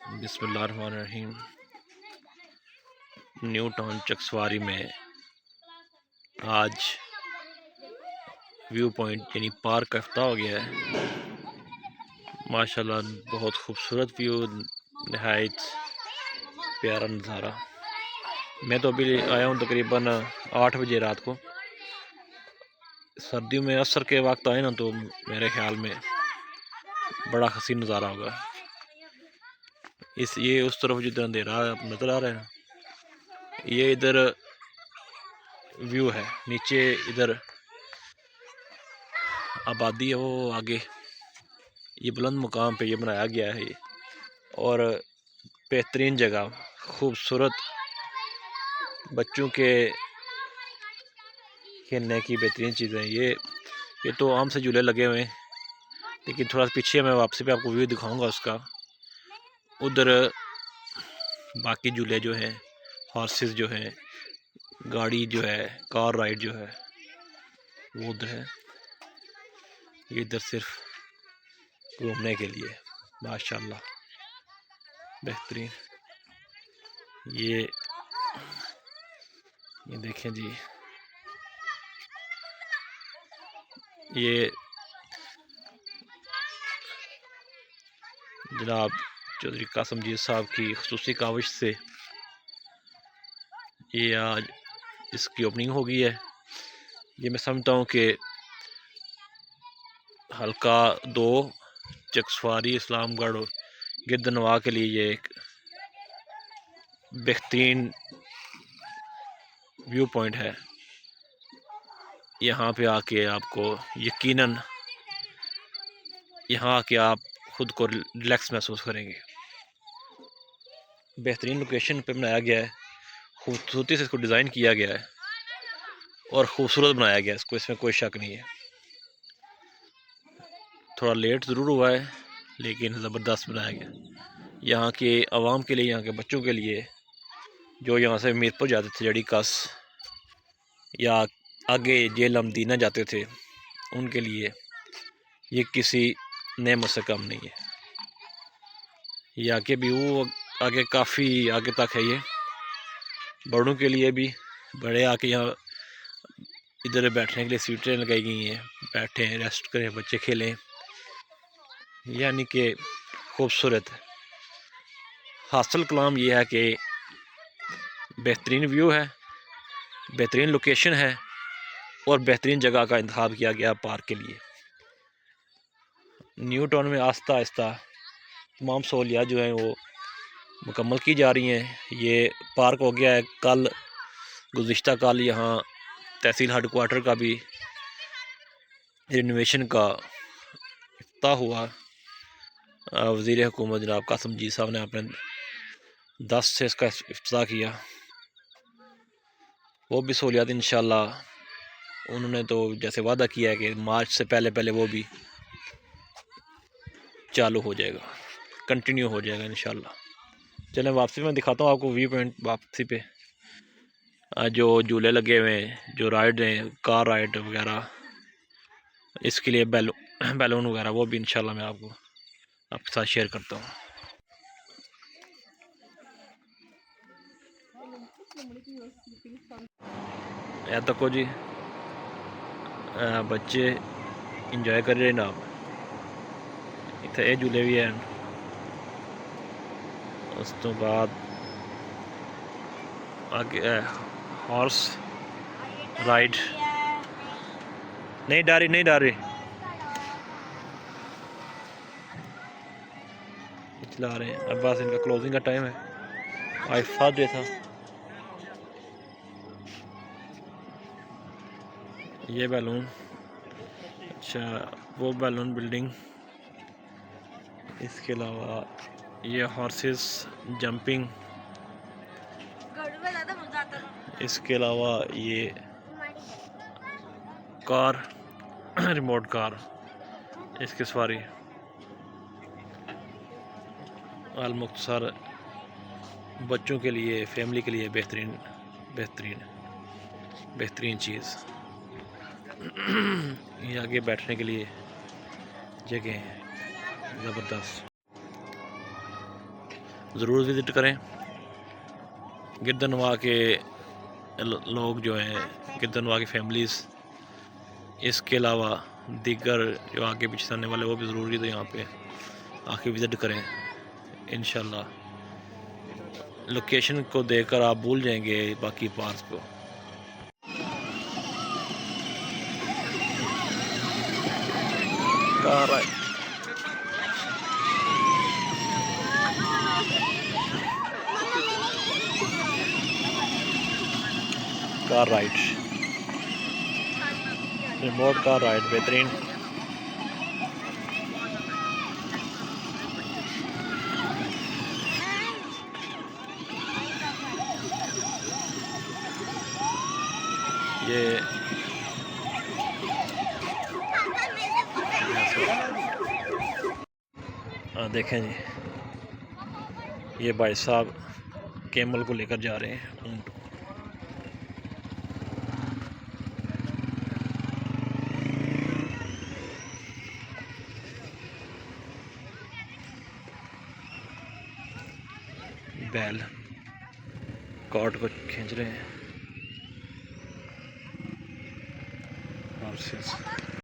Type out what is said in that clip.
बिस्मिल्लाहिर्रहमानिर्रहीम। New town Chakswari में आज व्यू पॉइंट यानी पार्क का इफ्ताह हो गया है। माशाल्लाह बहुत खूबसूरत व्यू, नहायत प्यारा नज़ारा। मैं तो अभी आया हूँ तकरीबन 8 बजे रात को। सर्दियों में असर के वक्त आए ना तो मेरे ख्याल में बड़ा हसीन नज़ारा होगा। ये उस तरफ जिधर अंधेरा नज़र आ रहा है, ये इधर व्यू है। नीचे इधर आबादी है, वो आगे ये बुलंद मुकाम पे ये बनाया गया है। और बेहतरीन जगह, खूबसूरत, बच्चों के खेलने की बेहतरीन चीज़ें। ये तो आम से झूले लगे हुए हैं, लेकिन थोड़ा पीछे मैं वापसी पे आपको व्यू दिखाऊंगा उसका। उधर बाकी झूले जो हैं, हॉर्सेस जो हैं, गाड़ी जो है, कार राइड जो है वो उधर है। ये इधर सिर्फ घूमने के लिए माशाल्लाह बेहतरीन। ये देखें जी, ये जनाब चौधरी कासिमजीद साहब की खुसूसी काविश से ये आज इसकी ओपनिंग हो गई है। ये मैं समझता हूँ कि हल्का 2 चकसवारी इस्लामगढ़ गिरदनवा के लिए ये एक बेहतरीन व्यू पॉइंट है। यहाँ पे आके आपको यकीनन यहाँ आके आप खुद को रिलैक्स महसूस करेंगे। बेहतरीन लोकेशन पे बनाया गया है, खूबसूरती से इसको डिज़ाइन किया गया है और ख़ूबसूरत बनाया गया है इसको, इसमें कोई शक नहीं है। थोड़ा लेट ज़रूर हुआ है लेकिन ज़बरदस्त बनाया गया। यहाँ के आवाम के लिए, यहाँ के बच्चों के लिए जो यहाँ से मीरपुर जाते थे, जड़ी कस या आगे जेल मदीना जाते थे, उनके लिए ये किसी नेमत से कम नहीं है। ये आगे भी वो आगे काफ़ी आगे तक है। ये बड़ों के लिए भी, बड़े आके यहाँ इधर बैठने के लिए सीटें लगाई गई हैं, बैठें, रेस्ट करें, बच्चे खेलें, यानी कि खूबसूरत। हासिल कलाम ये है कि बेहतरीन व्यू है, बेहतरीन लोकेशन है और बेहतरीन जगह का इंतखाब किया गया पार्क के लिए। न्यू टाउन में आहिस्ता आहिस्ता तमाम सहूलियात जो हैं वो मुकम्मल की जा रही हैं। ये पार्क हो गया है। गुज़िश्ता कल यहाँ तहसील हेडक्वार्टर का भी रिनोवेशन का इफ्ताह हुआ। वज़ीर हुकूमत जनाब कासिमजीद साहब ने अपने 10 से इसका इफ्तिताह किया। वो भी सहूलियात इंशाल्लाह उन्होंने तो जैसे वादा किया है कि मार्च से पहले पहले वो भी चालू हो जाएगा, कंटिन्यू हो जाएगा इंशाल्लाह। चलें वापसी में दिखाता हूँ आपको व्यू पॉइंट। वापसी पे जो झूले लगे हुए हैं, जो राइड हैं, कार राइड वगैरह, इसके लिए बैलून वगैरह, वो भी इंशाल्लाह मैं आपके साथ शेयर करता हूँ। या तको जी, बच्चे इंजॉय कर रहे ना। इतने ये झूले भी हैं। उस तो बाद आगे हॉर्स राइड। नहीं डारी, नहीं डारी, चला रहे हैं। अब बस इनका क्लोजिंग का टाइम है। आज फादर था। ये बैलून, अच्छा वो बैलून बिल्डिंग, इसके अलावा ये हॉर्सेस जंपिंग, इसके अलावा ये कार रिमोट कार, इसकी सवारी। अलमुख्तसर बच्चों के लिए, फैमिली के लिए बेहतरीन बेहतरीन बेहतरीन चीज़। ये आगे बैठने के लिए जगह है ज़बरदस्त। ज़रूर विज़िट करें। गिरदनवा के लोग जो हैं, गिरदनवा की फैमिलीज़, इसके अलावा दीगर जो आगे पीछे आने वाले वो भी ज़रूरी तो यहाँ पे आके विज़िट करें इंशाल्लाह। लोकेशन को देखकर आप भूल जाएंगे बाकी पार्क को। Car ride, car ride, remote car ride बेहतरीन। ये देखें जी, ये भाई साहब कैमल को लेकर जा रहे हैं, ऊँट। बैल कार्ट को खींच रहे हैं।